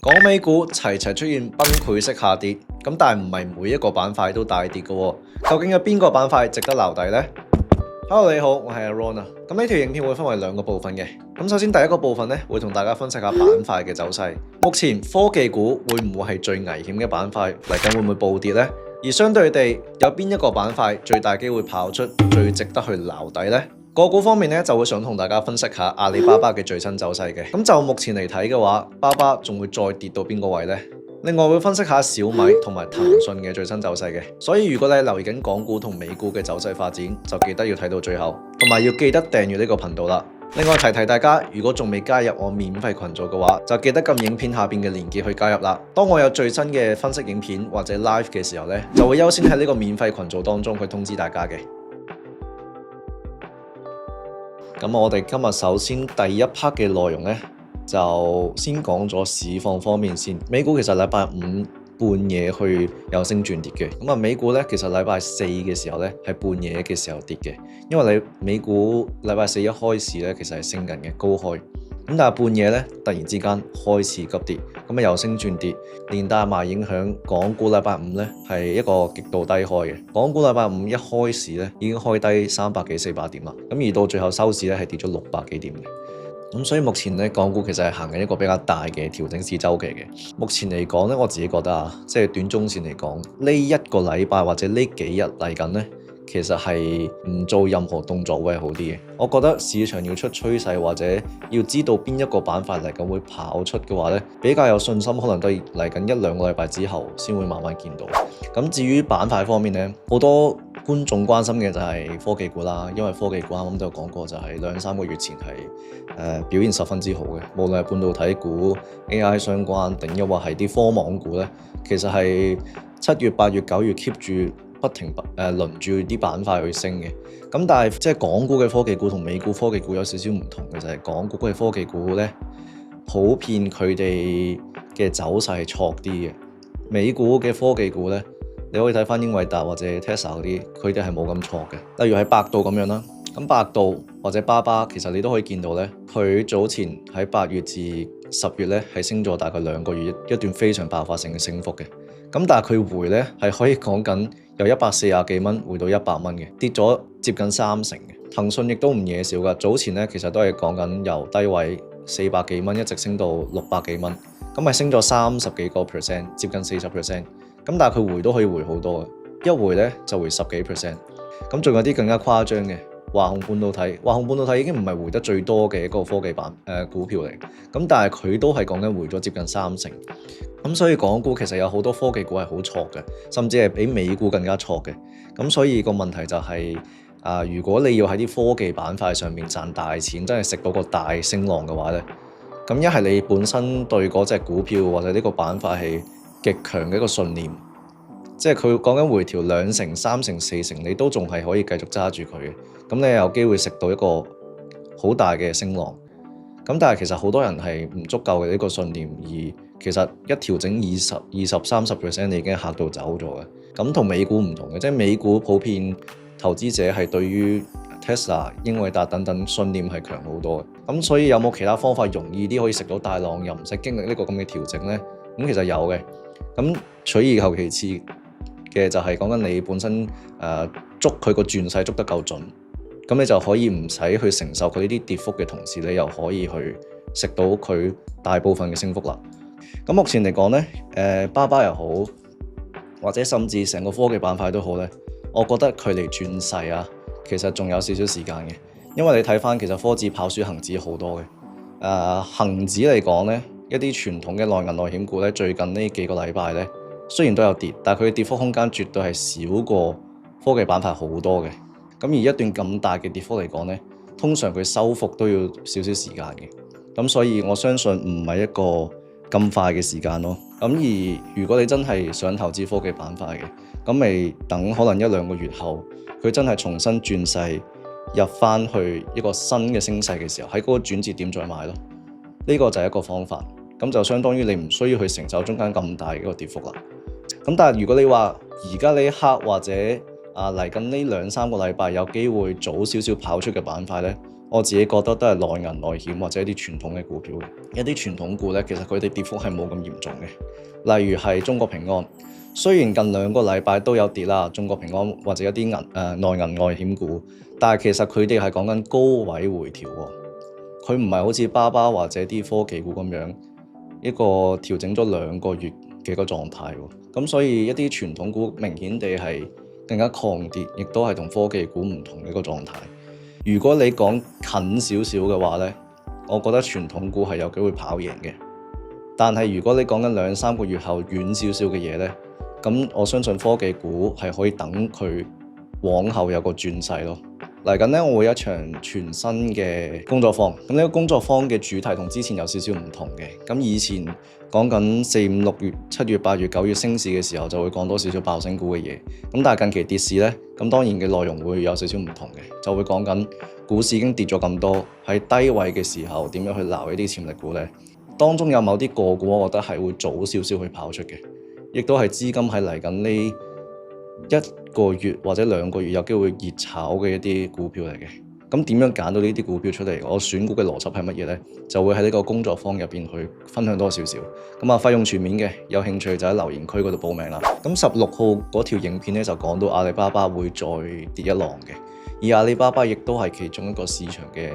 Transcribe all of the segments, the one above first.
港美股齊齊出現崩潰式下跌，咁但係唔係每一個板塊都大跌嘅喎，究竟有邊個板塊值得留底呢？ Hello 你好，我係阿 Ron 啊。咁呢條影片會分為兩個部分嘅。咁首先第一個部分呢，會同大家分析下板塊嘅走勢。目前科技股會唔會係最危險嘅板塊？嚟緊會唔會暴跌呢？而相對地，有邊一個板塊最大機會跑出，最值得去留底呢？個股方面咧，就會想同大家分析下阿里巴巴嘅最新走勢嘅。咁就目前嚟睇嘅話，巴巴仲會再跌到邊個位呢？另外會分析下小米同埋騰訊嘅最新走勢嘅。所以如果你留意緊港股同美股嘅走勢發展，就記得要睇到最後，同埋要記得訂閱呢個頻道啦。另外提大家，如果仲未加入我免費群組嘅話，就記得撳影片下邊嘅連結去加入啦。當我有最新嘅分析影片或者 live 嘅時候呢，就會優先喺呢個免費群組當中去通知大家嘅。咁我哋今日首先第一 part 嘅內容呢，就先講咗市況方面先。美股其實禮拜五半夜去有升轉跌嘅，咁美股呢，其實禮拜四嘅時候呢，係半夜嘅時候跌嘅，因為美股禮拜四一開始呢，其實係升緊嘅高開，咁但係半夜呢，突然之間開始急跌，咁又升轉跌，連帶埋影響港股禮拜五呢，係一個極度低開嘅。港股禮拜五一開始呢，已經開低300幾400點啦，咁而到最後收市呢，係跌咗600幾點嘅。咁所以目前呢，港股其實係行緊一個比較大嘅調整市周期嘅。目前嚟講呢，我自己覺得啊，即係短中線嚟講，呢一個禮拜或者呢幾日嚟緊呢，其實係唔做任何動作會係好啲嘅。我覺得市場要出趨勢或者要知道邊一個板塊嚟緊會跑出嘅話呢，比較有信心，可能都嚟緊1-2個禮拜之後先會慢慢見到。咁至於板塊方面呢，好多觀眾關心嘅就係科技股啦，因為科技股啱啱都有講過，就係2-3個月前係表現十分之好嘅，無論係半導體股、AI 相關，定抑或係啲科網股呢，其實係7月、8月、9月 keep 住不停輪住啲板塊去升嘅。咁但係即係港股嘅科技股同美股科技股有少少唔同嘅，就係港股嘅科技股呢，普遍佢哋嘅走勢係錯啲嘅。美股嘅科技股呢，你可以睇翻英偉達或者 Tesla 嗰啲，佢哋係冇咁錯嘅。例如係百度咁樣啦，咁百度或者巴巴，其實你都可以見到呢，佢早前喺8月至10月呢，係升咗大概2個月一段非常爆發性嘅升幅嘅。咁但係佢回呢，係可以講緊由140幾蚊回到100蚊嘅，跌咗接近30%嘅。騰訊亦都唔嘢少㗎，早前呢，其實都係講緊由低位400幾蚊一直升到600幾蚊，咁係升咗30幾個 percent，接近40%。咁但係佢回都可以回好多嘅，一回呢就回10幾%。咁仲有啲更加誇張嘅華虹半導體，華虹半導體已經唔係回得最多嘅一個科技股票嚟，咁但係佢都係講緊回咗接近30%。咁所以港股其實有好多科技股係好錯嘅，甚至係比美股更加錯嘅。咁所以個問題就係如果你要喺啲科技板塊上面賺大錢，真係食到個大升浪嘅話呢，咁一係你本身對嗰隻股票或者呢個板塊係極強嘅一個信念，即係佢講緊回調2成、3成、4成，你都仲係可以繼續揸住佢嘅，咁你有機會食到一個好大嘅升浪。咁但係其實好多人係唔足夠嘅呢個信念，而其實一調整20-30%，你已經嚇到走咗嘅。咁同美股唔同嘅，即係美股普遍投資者係對於 Tesla、英偉達等等信念係強好多嘅。咁所以有冇其他方法容易啲可以食到大浪，又唔使經歷呢個咁嘅調整呢？咁其實有嘅。咁取而後其次嘅就係講緊你本身捉佢個轉勢捉得夠準，咁你就可以唔使去承受佢呢啲跌幅嘅同時，你又可以去食到佢大部分嘅升幅啦。咁目前嚟講呢，巴巴又好，或者甚至成個科技板塊都好呢，我覺得距離轉勢啊，其實仲有少少時間嘅。因為你睇翻其實科指跑輸恒指好多嘅，恒指嚟講呢，一啲傳統嘅內銀內險股呢，最近呢幾個禮拜呢，雖然都有跌，但係佢嘅跌幅空間絕對係少過科技板塊好多嘅。咁而一段咁大嘅跌幅嚟講呢，通常佢收復都要少少時間嘅。咁所以我相信唔係一個咁快嘅時間咯。咁而如果你真係想投資科技板塊嘅，咁咪等可能1-2個月後，佢真係重新轉勢入翻去一個新嘅升勢嘅時候，喺嗰個轉折點再買咯。呢個就係一個方法。咁就相當於你唔需要去承受中間咁大嘅一個跌幅啦。咁但係如果你話而家呢一刻或者嚟緊呢2-3個禮拜有機會早少少跑出嘅板塊呢，我自己覺得都係內銀內險或者一啲傳統嘅股票。一啲傳統股咧，其實佢哋跌幅係冇咁嚴重嘅。例如係中國平安，雖然近2個禮拜都有跌啦，中國平安或者一啲內銀內險股，但係其實佢哋係講緊高位回調喎。佢唔係好似巴巴或者啲科技股咁樣一個調整咗2個月嘅一個狀態喎。咁所以一啲傳統股明顯地係更加抗跌，亦都係同科技股唔同嘅一個狀態。如果你講近少少嘅話呢，我覺得傳統股係有機會跑贏嘅。但係如果你講緊2-3個月後遠少少嘅嘢呢，咁我相信科技股係可以等佢往後有個轉勢咯。嚟緊呢，我會有一場全新嘅工作坊。咁呢個工作坊嘅主題同之前有少少唔同嘅。咁以前講緊4、5、6月、7月、8月、9月升市嘅時候，就會講多少少爆升股嘅嘢。咁但係近期跌市呢，咁當然嘅內容會有少少唔同嘅，就會講緊股市已經跌咗咁多，喺低位嘅時候點樣去撈一啲潛力股呢？當中有某啲個股，我覺得係會早少少去跑出嘅，亦都係資金係嚟緊呢1個月或者2個月有機會熱炒嘅一啲股票嚟嘅。咁點樣揀到呢啲股票出嚟？我選股嘅邏輯係乜嘢呢？就會喺呢個工作坊入邊去分享多少少。咁啊，費用全面嘅，有興趣就喺留言區嗰度報名啦。咁16號嗰條影片咧就講到阿里巴巴會再跌一浪嘅，而阿里巴巴亦都係其中一個市場嘅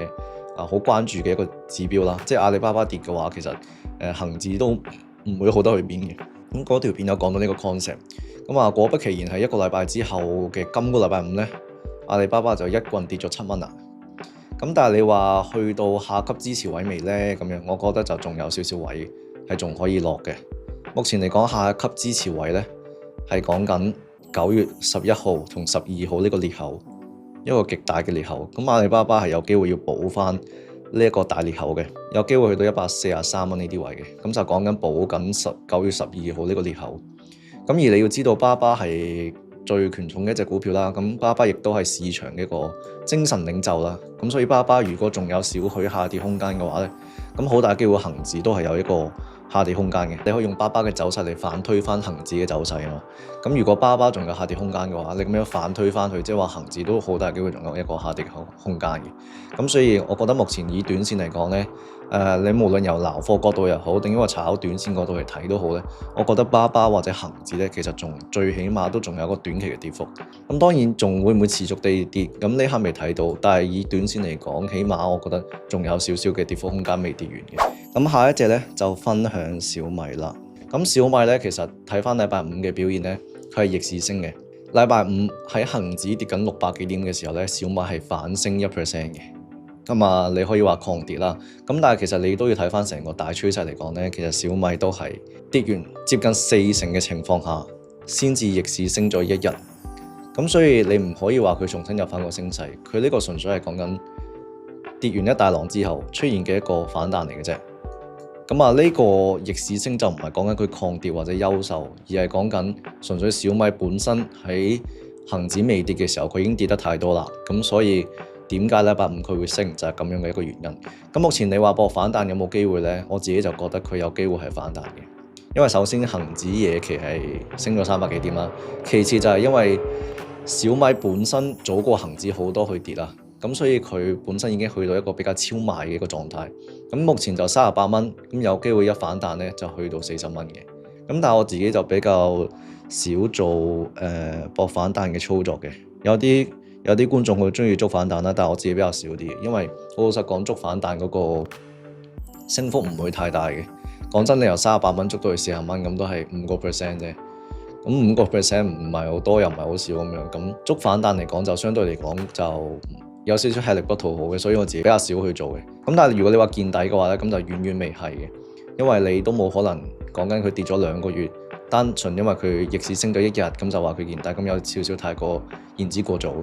好關注嘅一個指標啦。即係阿里巴巴跌嘅話，其實恆指都唔會好得去邊嘅。咁嗰條片有講到呢個 concept。咁啊，果不其然係1個禮拜之後嘅今個禮拜5咧，阿里巴巴就一棍跌咗7蚊啦。咁但係你話去到下級支持位未呢？咁樣我覺得就仲有少少位係仲可以落嘅。目前嚟講，下一級支持位呢係講緊9月11號同12號呢個裂口，一個極大嘅裂口。咁阿里巴巴係有機會要補翻呢一個大裂口嘅，有機會去到143蚊呢啲位嘅。咁就講緊補緊9月12號呢個裂口。咁而你要知道，巴巴係最權重嘅一隻股票啦。咁巴巴亦都係市場嘅一個精神領袖啦。咁所以巴巴如果仲有少許下跌空間嘅話咧，咁好大機會恆指都係有一個下跌空間嘅。你可以用巴巴嘅走勢嚟反推翻恆指嘅走勢啊嘛。咁如果巴巴仲有下跌空間嘅話，你咁樣反推翻去，即係話恆指都好大機會仲有一個下跌空間嘅。咁所以我覺得目前以短線嚟講咧，你無論由撈貨角度又好，定因為炒短線角度嚟睇都好咧，我覺得巴巴或者恆指咧，其實仲最起碼都仲有個短期嘅跌幅。咁當然仲會唔會持續地跌？咁呢刻未睇到，但係以短線嚟講，起碼我覺得仲有少少嘅跌幅空間未跌完嘅。咁下一隻咧就分享小米啦。咁小米咧其實睇翻禮拜5嘅表現咧，佢係逆市升嘅。禮拜5喺恆指跌緊600幾點嘅時候咧，小米係反升1% 嘅。咁啊，你可以話抗跌啦。咁但係其實你都要睇翻成個大趨勢嚟講咧，其實小米都係跌完接近40%嘅情況下，先至逆市升咗1日。咁所以你唔可以話佢重新入翻個升勢，佢呢個純粹係講緊跌完一大浪之後出現嘅一個反彈嚟嘅啫。咁啊，呢個逆市升就唔係講緊佢抗跌或者優售，而係講緊純粹小米本身喺恆指未跌嘅時候，佢已經跌得太多啦。咁所以點解禮拜5佢會升就係咁樣嘅一個原因。咁目前你話博反彈有冇機會呢？我自己就覺得佢有機會係反彈嘅，因為首先恆指夜期係升咗300幾點啦，其次就係因為小米本身早過恆指好多去跌啦。咁所以佢本身已經去到一個比較超賣嘅一個狀態。咁目前就38蚊，咁有機會一反彈咧就去到40蚊嘅。咁但係我自己就比較少做博反彈嘅操作嘅。有啲觀眾會中意捉反彈啦，但係我自己比較少啲，因為好老實講，捉反彈嗰個升幅唔會太大嘅。講真，你由38蚊捉到去40蚊，咁都係5% 啫。咁5% 唔係好多又唔係好少咁樣。咁捉反彈嚟講，就相對嚟講就有少少吃力不討好嘅，所以我自己比較少去做嘅。咁但係如果你話見底嘅話咧，咁就遠遠未係嘅，因為你都冇可能講緊佢跌咗2個月，單純因為佢逆市升咗1日，咁就話佢見底，咁有少少太過言之過早。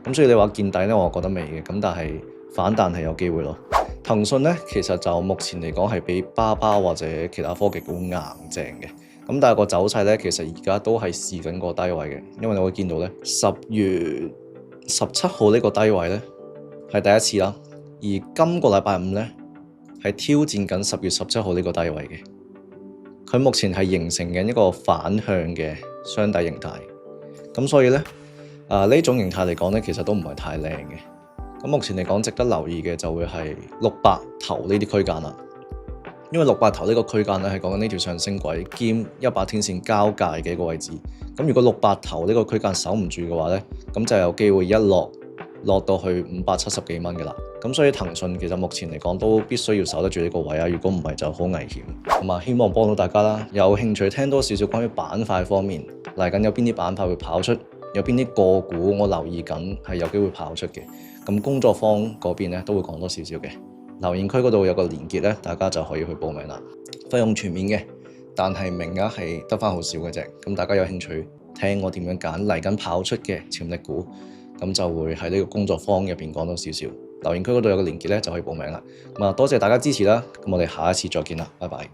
咁所以你話見底咧，我覺得未嘅。咁但係反彈係有機會咯。騰訊咧，其實就目前嚟講係比巴巴或者其他科技股硬淨嘅。咁但係個走勢咧，其實而家都係試緊個低位嘅，因為你會見到咧10月17號呢個低位咧係第一次啦，而今個禮拜5咧係挑戰緊10月17號呢個低位嘅。佢目前係形成緊一個反向嘅雙底形態，咁所以咧呢種形態嚟講咧，其實都唔係太靚嘅。咁目前嚟講，值得留意嘅就會係600頭呢啲區間啦。因為600頭呢個區間咧係講緊呢條上升軌兼100天線交界嘅一個位置。咁如果600頭呢個區間守唔住嘅話咧，咁就有機會一落到去570幾蚊嘅啦。咁所以騰訊其實目前嚟講都必須要守得住呢個位啊，如果唔係就好危險。咁啊，希望幫到大家啦。有興趣聽多少少關於板塊方面嚟緊有邊啲板塊會跑出，有邊啲個股我留意緊係有機會跑出嘅。咁工作坊嗰邊咧都會講多少少嘅。留言區嗰度有個連結咧，大家就可以去報名啦。費用全面嘅，但係名額係得返好少嘅啫。咁大家有興趣聽我點樣揀嚟緊跑出嘅潛力股，咁就會喺呢個工作坊入邊講多少少。留言區嗰度有個連結咧，就可以報名啦。咁啊，多謝大家支持啦。咁我哋下一次再見啦，拜拜。